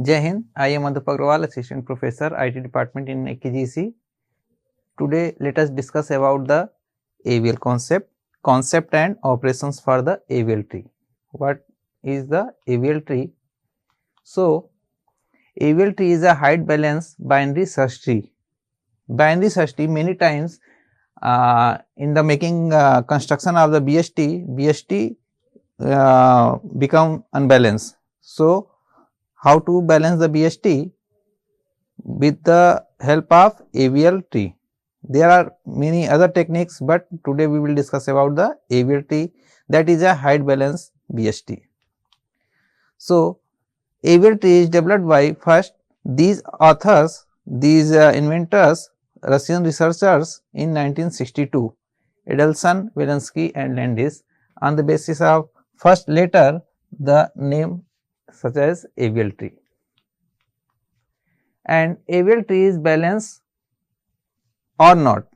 Jai Hind, I am Madhup Agrawal, Assistant Professor, IT Department in Akgec. Today, let us discuss about the AVL concept and operations for the AVL tree. What is the AVL tree? So, AVL tree is a height balance binary search tree. Binary search tree many times in the making construction of the BST become unbalanced. So, how to balance the BST? With the help of AVL tree. There are many other techniques, but today we will discuss about the AVL tree, that is a height balance BST. So, AVL tree is developed by first these authors, these inventors, Russian researchers in 1962, Edelson, Wierenski and Landis, on the basis of first letter the name such as AVL tree. And AVL tree is balanced or not.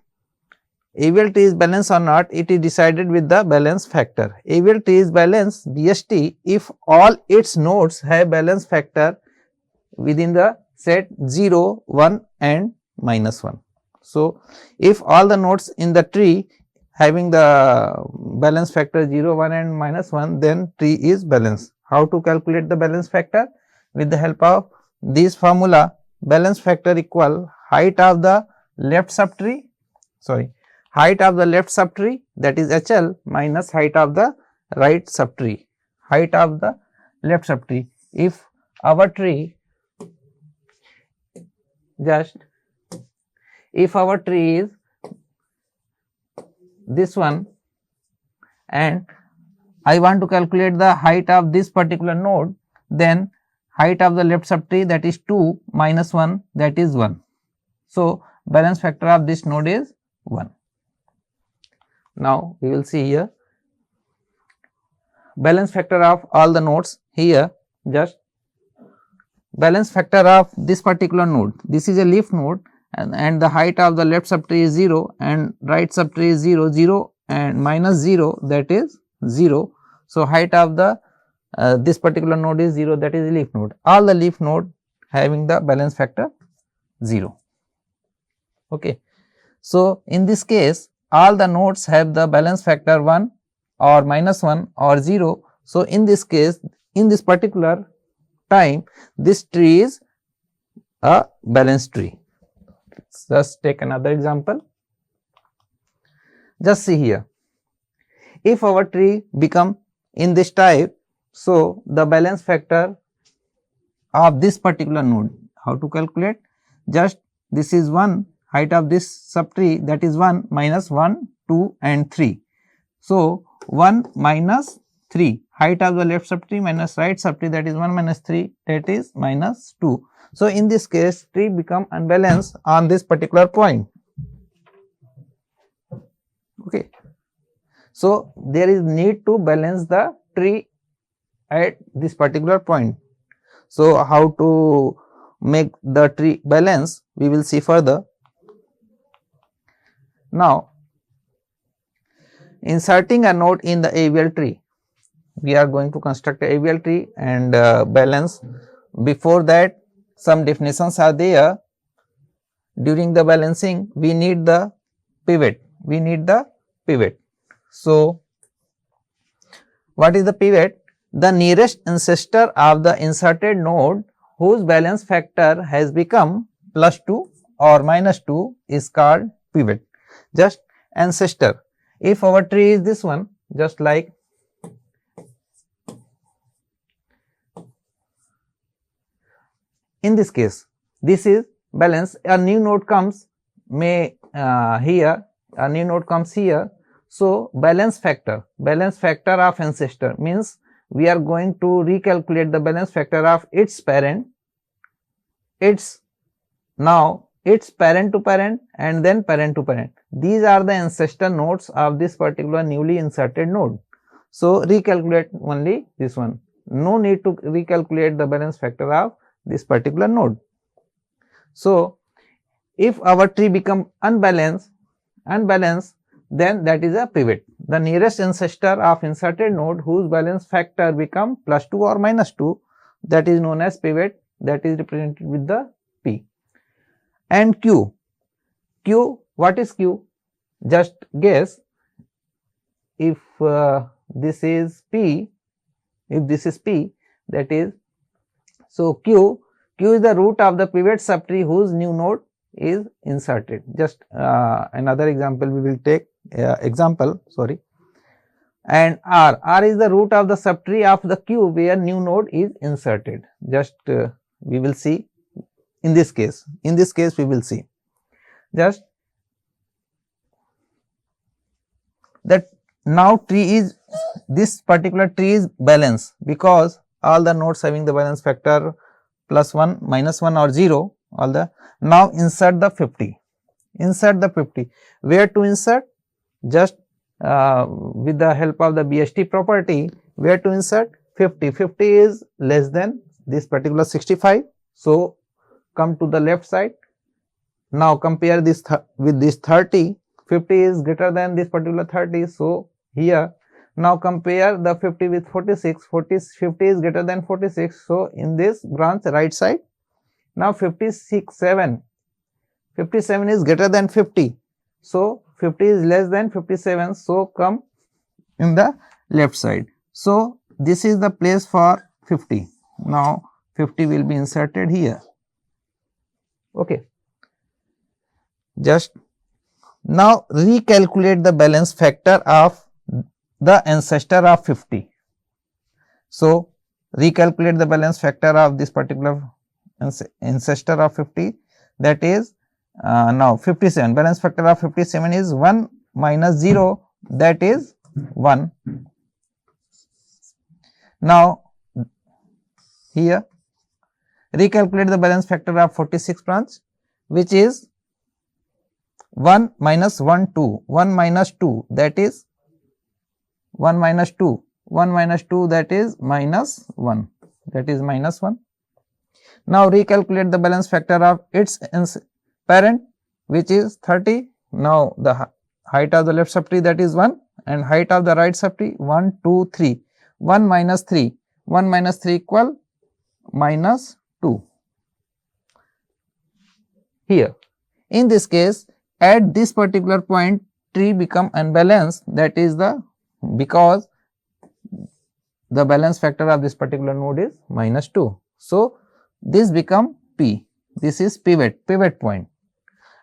AVL tree is balanced or not, it is decided with the balance factor. AVL tree is balanced BST if all its nodes have balance factor within the set 0, 1 and -1. So, if all the nodes in the tree having the balance factor 0, 1 and -1, then tree is balanced. How to calculate the balance factor? With the help of this formula, balance factor equal height of the left subtree, that is HL minus height of the right subtree, height of the left subtree. If our tree is this one and I want to calculate the height of this particular node, then height of the left subtree, that is 2 minus 1, that is 1. So, balance factor of this node is 1. Now, we will see here balance factor of all the nodes. Here just balance factor of this particular node, this is a leaf node and the height of the left subtree is 0 and right subtree is 0, 0 and minus 0, that is 0. So, height of the this particular node is 0, that is leaf node. All the leaf node having the balance factor 0. Okay. So, in this case all the nodes have the balance factor 1 or -1 or 0. So, in this case, in this particular time, this tree is a balanced tree. Just take another example. Just see here, if our tree become in this type, so the balance factor of this particular node, how to calculate? Just this is 1, height of this subtree, that is 1 minus 1, 2 and 3. So, 1 minus 3, height of the left subtree minus right subtree, that is 1 minus 3, that is minus 2. So, in this case tree become unbalanced on this particular point. Okay. So, there is need to balance the tree at this particular point. So, how to make the tree balance, we will see further. Now, inserting a node in the AVL tree, we are going to construct a AVL tree and balance. Before that, some definitions are there. During the balancing, we need the pivot. So, what is the pivot? The nearest ancestor of the inserted node whose balance factor has become +2 or -2 is called pivot. Just ancestor. If our tree is this one, just like in this case, this is balance, a new node comes here, a new node comes here. So, balance factor of ancestor means we are going to recalculate the balance factor of its parent, its parent to parent and then parent to parent. These are the ancestor nodes of this particular newly inserted node. So, recalculate only this one, no need to recalculate the balance factor of this particular node. So, if our tree become unbalanced, then that is a pivot. The nearest ancestor of inserted node whose balance factor become +2 or -2, that is known as pivot. that is represented with the P. And Q, what is Q? Just guess. If this is P, that is, so Q is the root of the pivot subtree whose new node is inserted. Just another example we will take, and R is the root of the subtree of the Q where new node is inserted. Just we will see in this case we will see just that now this particular tree is balanced because all the nodes having the balance factor +1, -1 or 0, all the. Now insert the 50, where to insert? Just with the help of the BST property, where to insert? 50 is less than this particular 65, so come to the left side. Now compare this with this 30, 50 is greater than this particular 30, so here now compare the 50 with 46, 50 is greater than 46, so in this branch right side. Now 57 is greater than 50, so 50 is less than 57, so come in the left side. So this is the place for 50. Now 50 will be inserted here. Okay. Just now recalculate the balance factor of the ancestor of 50. So recalculate the balance factor of this particular ancestor of 50, that is now 57. Balance factor of 57 is 1 minus 0, that is 1. Now here recalculate the balance factor of 46 branch, which is 1 minus 1, 2, 1 minus 2, that is 1 minus 2, 1 minus 2, that is minus 1, that is minus 1. Now recalculate the balance factor of its parent, which is 30. Now the height of the left subtree, that is 1, and height of the right subtree 1, 2, 3. 1 minus 3 equal minus 2. Here in this case, at this particular point tree become unbalanced, that is the because the balance factor of this particular node is minus 2. So this become P, this is pivot point,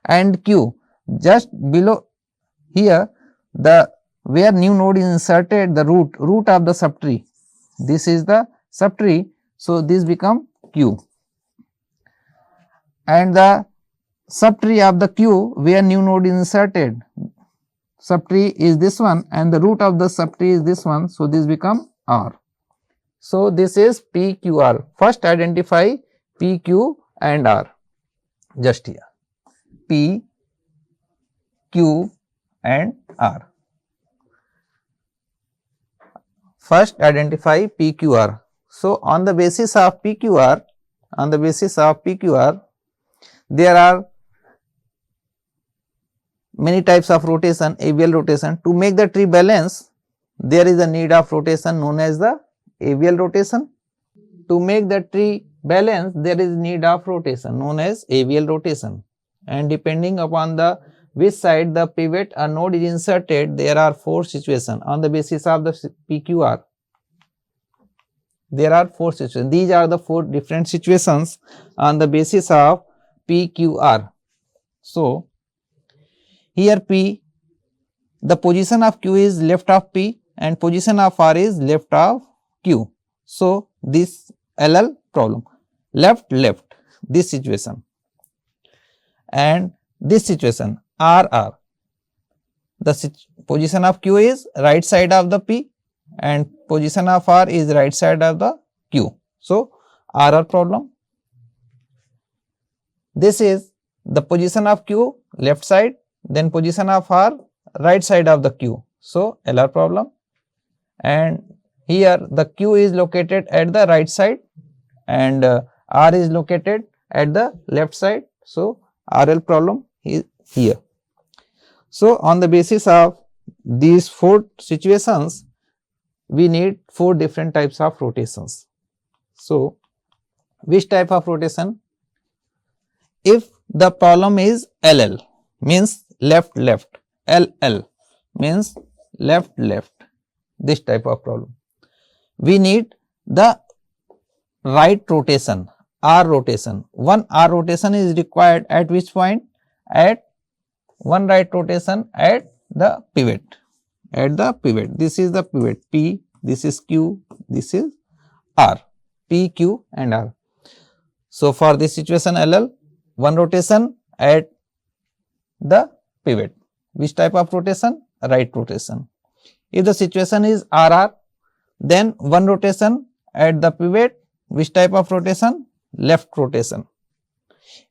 and Q just below here, the where new node is inserted, the root of the subtree, this is the subtree, so this become Q, and the subtree of the Q where new node is inserted, subtree is this one and the root of the subtree is this one, so this become R. So this is PQR. First identify PQ and R, just here P, Q and R. First identify PQR. So on the basis of PQR, there are many types of rotation, avial rotation. To make the tree balance, there is a need of rotation known as the avial rotation. To make the tree balance, there is need of rotation known as avial rotation, and depending upon the which side the pivot or node is inserted, there are 4 situations on the basis of the PQR. There are 4 situations. These are the 4 different situations on the basis of PQR. So here P, the position of Q is left of P and position of R is left of Q. So this LL problem, left, this situation, and this situation RR, the position of Q is right side of the P and position of R is right side of the Q. So RR problem. This is the position of Q left side, then position of R right side of the Q. So LR problem, and here the Q is located at the right side and R is located at the left side. So RL problem is here. So on the basis of these 4 situations, we need 4 different types of rotations. So Which type of rotation? If the problem is LL means left left, LL means left left, this type of problem. We need the right rotation, R rotation. One R rotation is required at which point? At one right rotation at the pivot, at the pivot. This is the pivot P, this is Q, this is R, P, Q and R. So, for this situation LL, one rotation at the pivot. Which type of rotation? Right rotation. If the situation is RR, then one rotation at the pivot. Which type of rotation? Left rotation.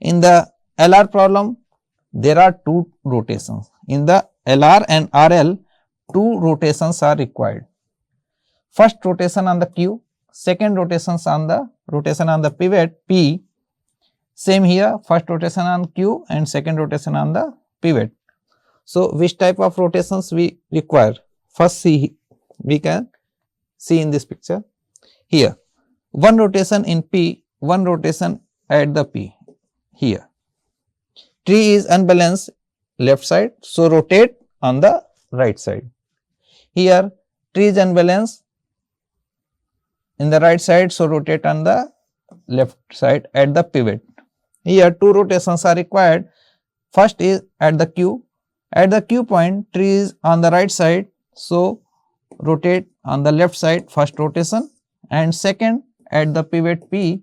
In the LR problem, there are two rotations. In the LR and RL, two rotations are required. First rotation on the Q, second rotation on the pivot P. Same here, first rotation on Q and second rotation on the pivot. So, which type of rotations we require? First we can see in this picture. Here, one rotation in P, one rotation at the P. Here, tree is unbalanced left side, so rotate on the right side. Here, tree is unbalanced in the right side, so rotate on the left side at the pivot. Here, two rotations are required. First is at the Q. At the Q point, tree is on the right side, so rotate on the left side, first rotation, and second at the pivot P,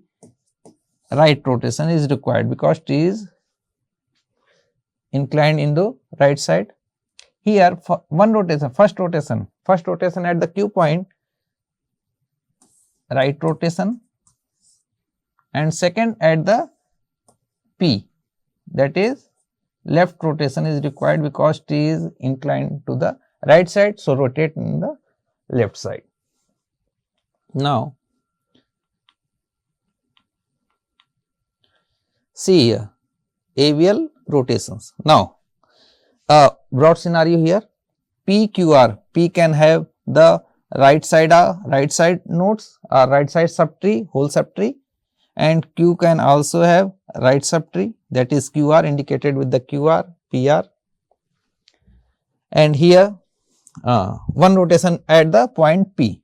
right rotation is required because tree is inclined in the right side. Here, for one rotation, first rotation at the Q point, right rotation, and second at the P, that is left rotation is required because tree is inclined to the right side, so rotate in the left side. Now, see here, avial rotations. Now, a broad scenario here, PQR, P can have the right side nodes or right side subtree, whole subtree, and Q can also have right subtree, that is QR indicated with the QR, PR. And here one rotation at the point P,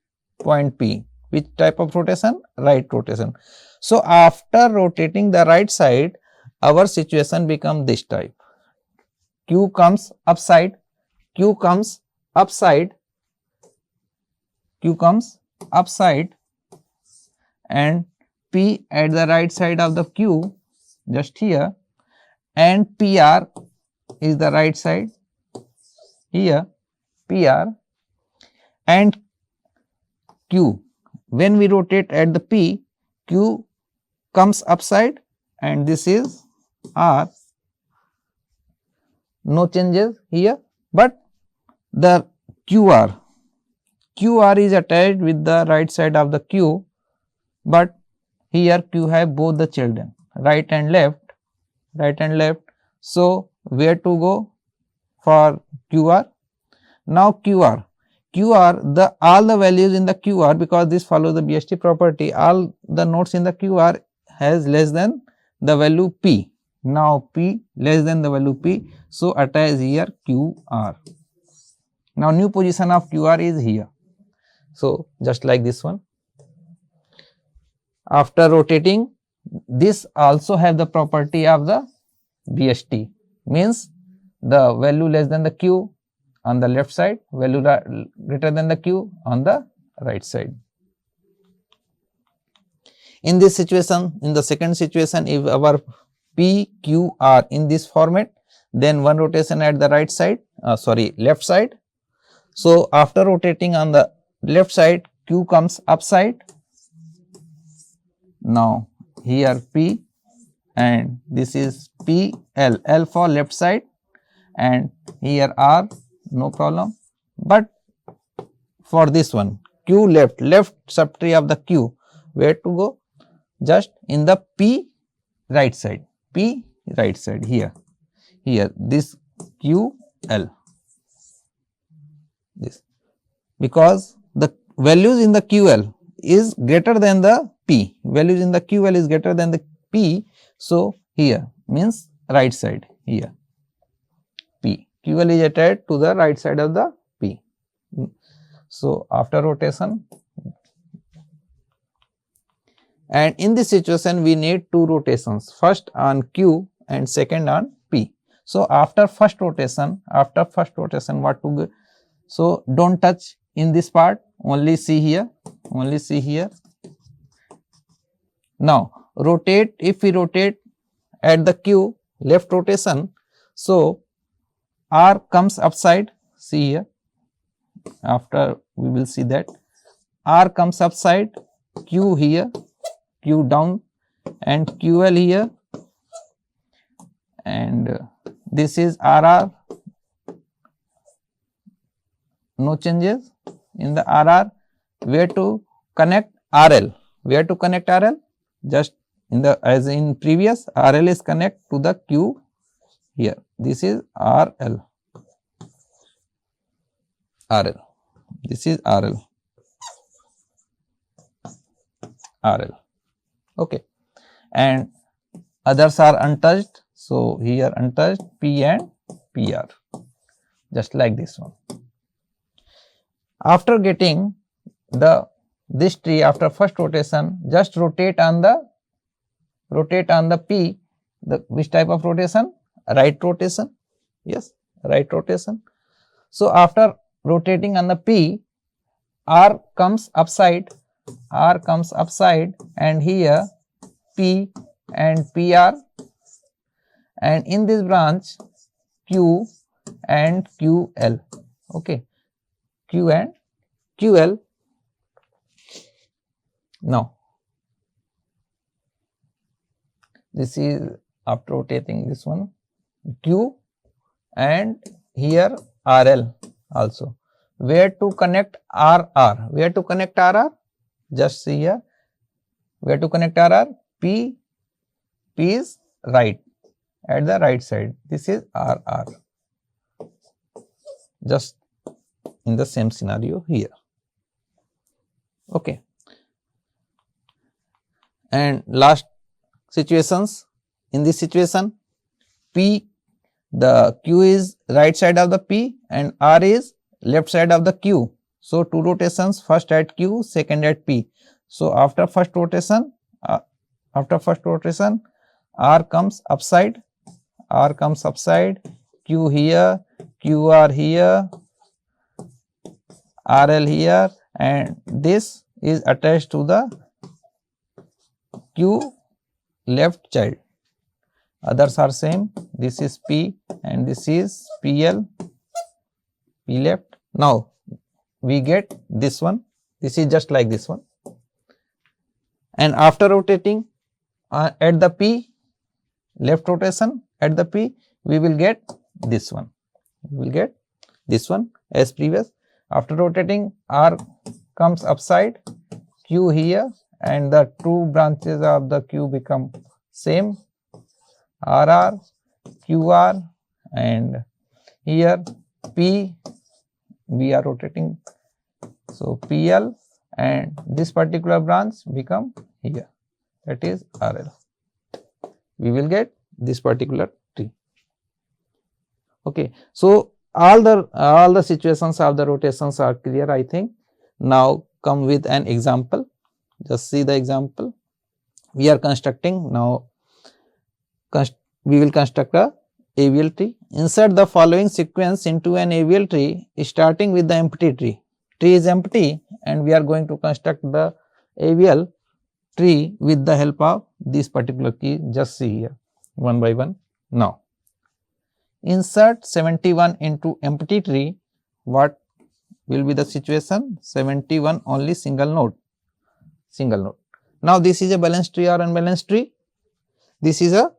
which type of rotation? Right rotation. So, after rotating the right side, our situation becomes this type. Q comes upside, and P at the right side of the Q, just here, and PR is the right side here, PR, and Q. When we rotate at the P, Q comes upside and this is R, no changes here, but the QR is attached with the right side of the Q, but here Q have both the children, right and left. So, where to go for QR? Now, QR, all the values in the QR, because this follows the BST property, all the nodes in the QR has less than the value P. Now, P less than the value P, so attach here QR. Now, new position of QR is here. So, just like this one. After rotating, this also have the property of the BST, means the value less than the Q on the left side, value greater than the Q on the right side. In this situation, in the second situation, if our P, Q are in this format, then one rotation at the right side, left side. So, after rotating on the left side, Q comes upside. Now, here P and this is P, L for left side, and here R, no problem. But for this one, Q left subtree of the Q, where to go? Just in the P right side, here, this Q L, this, because the values in the QL is greater than the P, values in the Q value is greater than the P. So, here means right side here P, Q value is attached to the right side of the P. So, after rotation, and in this situation we need two rotations, first on Q and second on P. So, after first rotation what to go? So, do not touch in this part, only see here. Now, rotate, if we rotate at the Q, left rotation, so R comes upside, see here, after we will see that R comes upside, Q here, Q down and QL here, and this is RR, no changes in the RR. Where to connect RL? Just in the, as in previous, RL is connect to the Q here. This is RL. This is RL. Okay, and others are untouched. So, here untouched P and PR, just like this one. After getting this tree after first rotation, just rotate on the P. Which type of rotation? Right rotation. Yes, right rotation. So, after rotating on the P, R comes upside, and here P and PR, and in this branch Q and QL. Okay, Q and QL. Now, this is after rotating this one Q and here RL also. Where to connect RR? Just see here. Where to connect RR? P is right, at the right side. This is RR. Just in the same scenario here. Okay. And last situations, in this situation P, the Q is right side of the P and R is left side of the Q. So, two rotations, first at Q, second at P. So, after first rotation R comes upside, Q here, QR here, RL here, and this is attached to the Q left child. Others are same. This is P and this is PL, P left. Now, we get this one. This is just like this one. And after rotating at the P, left rotation at the P, we will get this one. As previous. After rotating, R comes upside, Q here, and the two branches of the Q become same, RR, QR, and here P, we are rotating. So, PL and this particular branch become here, that is RL. We will get this particular tree. Okay. So, all the situations of the rotations are clear, I think. Now, come with an example. Just see the example. We are constructing now. We will construct a AVL tree. Insert the following sequence into an AVL tree, starting with the empty tree. Tree is empty, and we are going to construct the AVL tree with the help of this particular key. Just see here, one by one. Now, insert 71 into empty tree. What will be the situation? 71 only single node. Now, this is a balanced tree or unbalanced tree. This is a,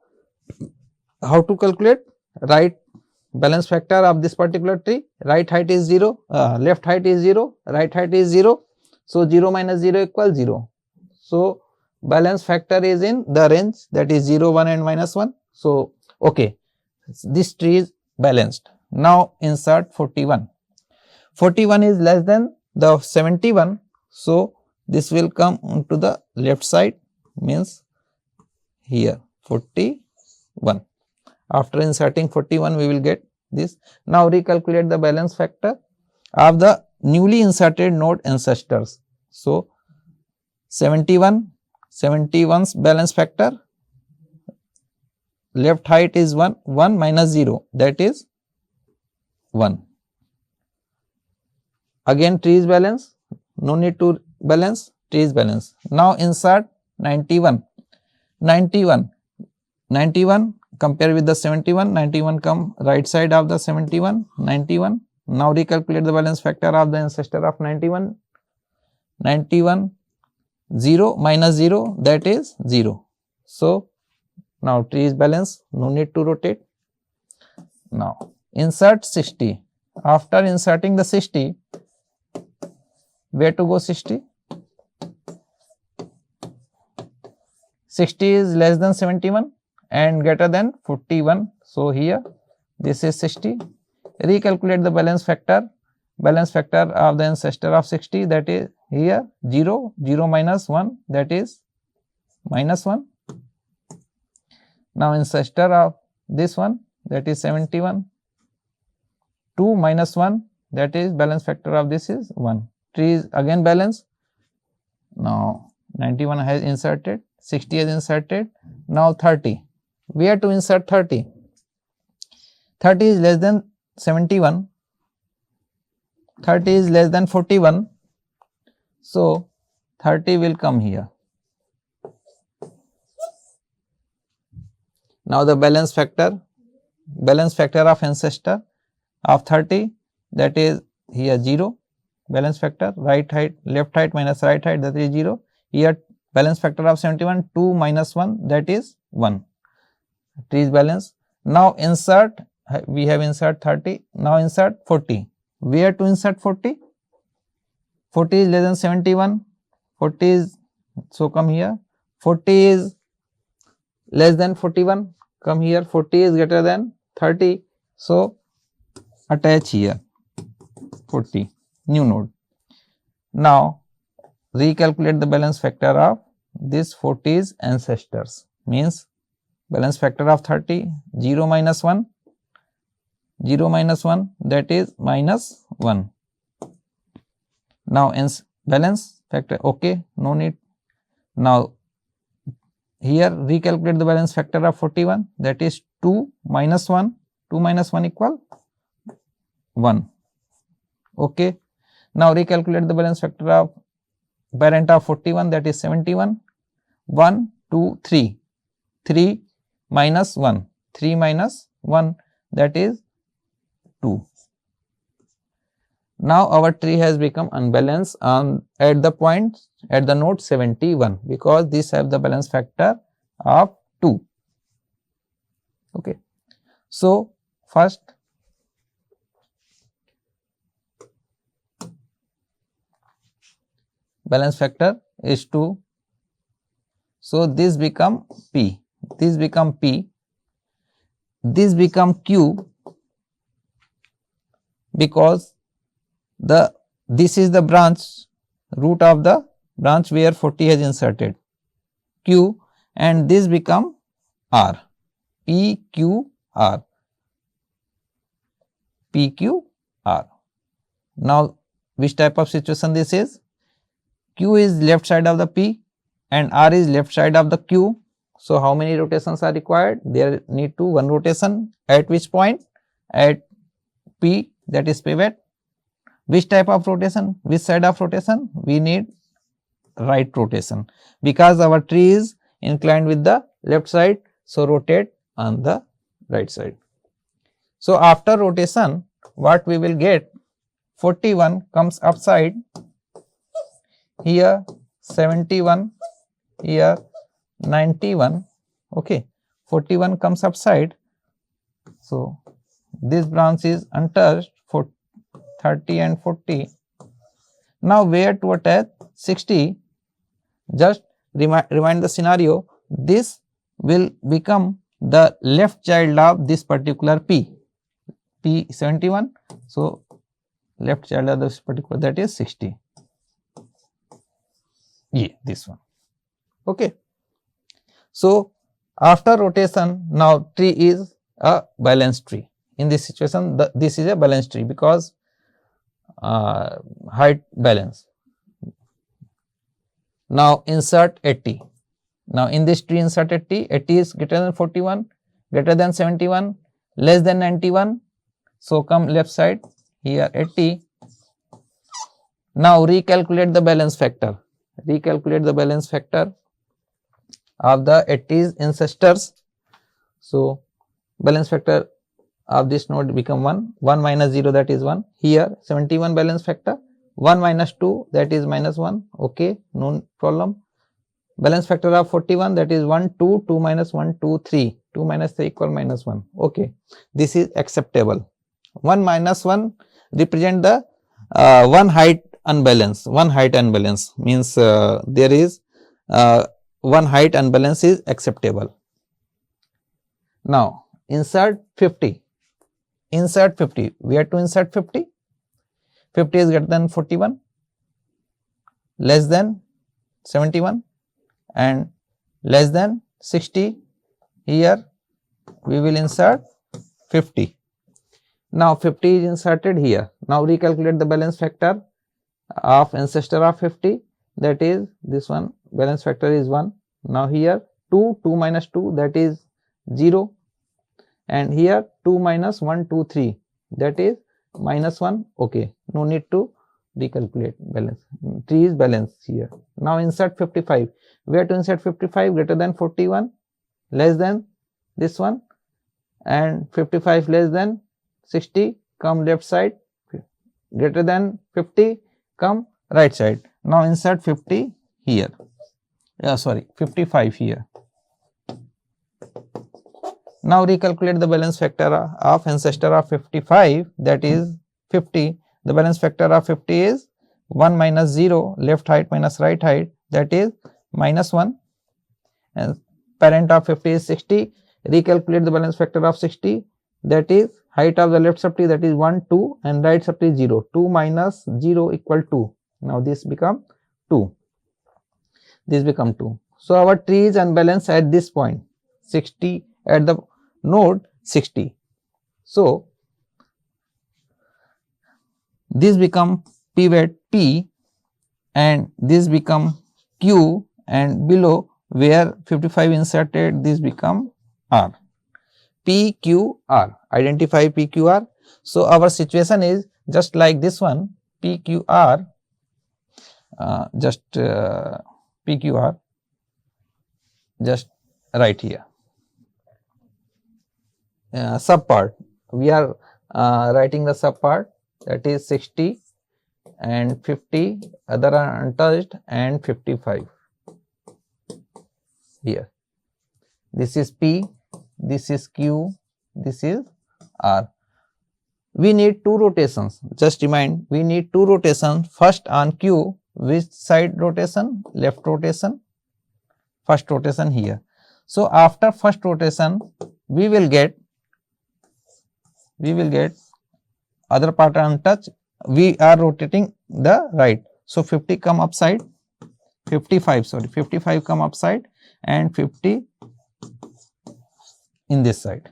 how to calculate right balance factor of this particular tree. Right height is 0, left height is 0, right height is 0. So, 0 minus 0 equals 0. So, balance factor is in the range, that is 0, 1 and minus 1. So, okay, this tree is balanced. Now, insert 41. 41 is less than the 71. So, this will come onto the left side, means here 41. After inserting 41, we will get this. Now recalculate the balance factor of the newly inserted node ancestors. So 71's balance factor, left height is 1, 1 minus 0, that is 1. Again tree is balance, no need to balance, tree is balance. Now insert 91 compare with the 71, 91 come right side of the 71, 91. Now recalculate the balance factor of the ancestor of 91, 0 minus 0, that is 0. So now tree is balance, no need to rotate. Now insert 60. After inserting the 60, where to go 60? 60 is less than 71 and greater than 41. So here this is 60. Recalculate the balance factor of the ancestor of 60, that is here 0, 0 minus 1, that is minus 1. Now ancestor of this one, that is 71, 2 minus 1, that is balance factor of this is 1. Tree is again balance. Now 91 has inserted, 60 has inserted. Now 30. Where to insert 30? 30 is less than 71, 30 is less than 41. So 30 will come here. Now the balance factor of ancestor of 30, that is here 0, balance factor, right height, left height minus right height, that is 0. Here balance factor of 71, 2 minus 1, that is 1. Tree is balance. Now insert, we have insert 30, now insert 40. Where to insert 40? 40 is less than 71, 40 is, so come here, 40 is less than 41, come here, 40 is greater than 30, so attach here 40, new node. Now recalculate the balance factor of this 40's ancestors, means balance factor of 30, 0 minus 1, 0 minus 1, that is minus 1. Now balance factor, okay, no need. Now here recalculate the balance factor of 41, that is 2 minus 1, 2 minus 1 equal 1. Okay. Now recalculate the balance factor of parent of 41, that is 71, 1, 2, 3, 3 minus 1, 3 minus 1, that is 2. Now our tree has become unbalanced at the point, at the node 71, because these have the balance factor of 2. Okay. So first balance factor is 2. So this become P, this become P, this become Q, because this is the branch, root of the branch where 40 has inserted, Q, and this become R, P, Q, R, P, Q, R. Now which type of situation this is? Q is left side of the P and R is left side of the Q. So how many rotations are required? There need to one rotation. At which point? At P, that is pivot. Which type of rotation? Which side of rotation? We need right rotation, because our tree is inclined with the left side, so rotate on the right side. So after rotation, what we will get? 41 comes upside, here 71, here 91, okay, 41 comes upside. So this branch is untouched for 30 and 40. Now where to attach 60? Just remind the scenario. This will become the left child of this particular P, P71. So left child of this particular, that is 60. this one. Okay. So, after rotation, now tree is a balanced tree. In this situation, this is a balanced tree because height balance. Now, insert 80. Now, in this tree insert 80, 80 is greater than 41, greater than 71, less than 91. So, come left side here 80. Now, recalculate the balance factor. Recalculate the balance factor of the 80's ancestors. So, balance factor of this node become 1, 1 minus 0 that is 1. Here 71 balance factor, 1 minus 2 that is minus 1, okay, no problem. Balance factor of 41 that is 1, 2, 2 minus 1, 2, 3, 2 minus 3 equal minus 1, okay. This is acceptable. 1 minus 1 represent the one height unbalance, means there is one height unbalance is acceptable. Now, insert 50. Insert 50. Where to insert 50? 50 is greater than 41, less than 71 and less than 60. Here we will insert 50. Now, 50 is inserted here. Now, recalculate the balance factor of ancestor of 50, that is this one, balance factor is 1. Now, here 2, 2 minus 2 that is 0, and here 2 minus 1, 2, 3 that is minus 1, okay, no need to recalculate balance, tree is balanced here. Now, insert 55. Where to insert 55? Greater than 41, less than this one, and 55 less than 60, come left side, greater than 50, come right side. Now, insert 50 here, 55 here. Now, recalculate the balance factor of ancestor of 55, that is 50. The balance factor of 50 is 1 minus 0, left height minus right height, that is minus 1, and parent of 50 is 60. Recalculate the balance factor of 60, that is height of the left subtree, that is 1, 2, and right subtree 0. 2 minus 0 equal 2. Now, this become 2. This become 2. So, our tree is unbalanced at this point, 60 at the node 60. So, this become pivot P and this become Q, and below where 55 inserted, this become R. P, Q, R. Identify P, Q, R. So, our situation is just like this one, P, Q, R, P, Q, R, just right here. Sub part, we are writing the sub part, that is 60 and 50, other are untouched, and 55 here. This is P, this is Q, this is R. We need 2 rotations, just remind, we need 2 rotations. First on Q, which side rotation? Left rotation, first rotation here. So, after first rotation, we will get other part untouched, we are rotating the right. So, 50 come upside, 55 come upside, and 50 in this side.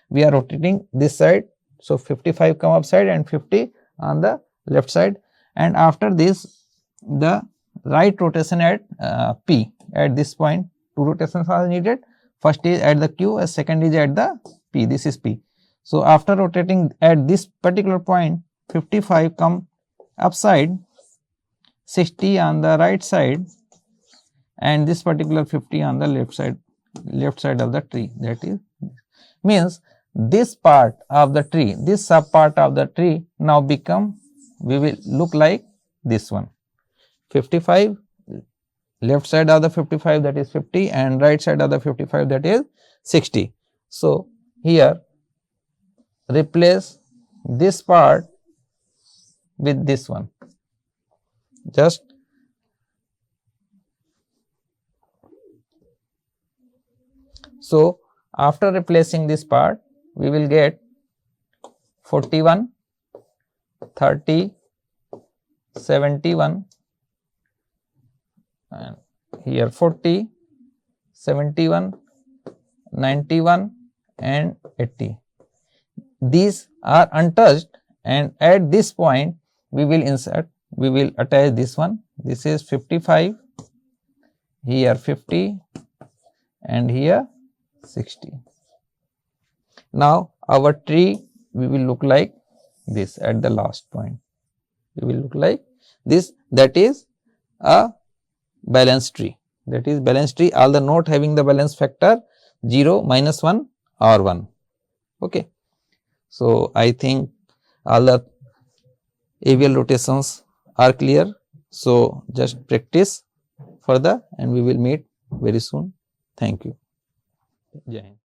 We are rotating this side. So, 55 come upside and 50 on the left side, and after this the right rotation at P, at this point 2 rotations are needed. First is at the Q, and second is at the P, this is P. So, after rotating at this particular point, 55 come upside, 60 on the right side, and this particular 50 on the left side of the tree, that is, means this part of the tree, this sub part of the tree now become, we will look like this one, 55, left side of the 55 that is 50, and right side of the 55 that is 60. So, here replace this part with this one, just so after replacing this part, we will get 41, 30, 71, and here 40, 71, 91 and 80. These are untouched, and at this point we will attach this one. This is 55, here 50 and here 60. Now our tree we will look like this at the last point. We will look like this, that is a balanced tree. That is balanced tree, all the nodes having the balance factor 0, -1 or 1. Okay. So I think all the AVL rotations are clear. So just practice further and we will meet very soon. Thank you. Jai Hind.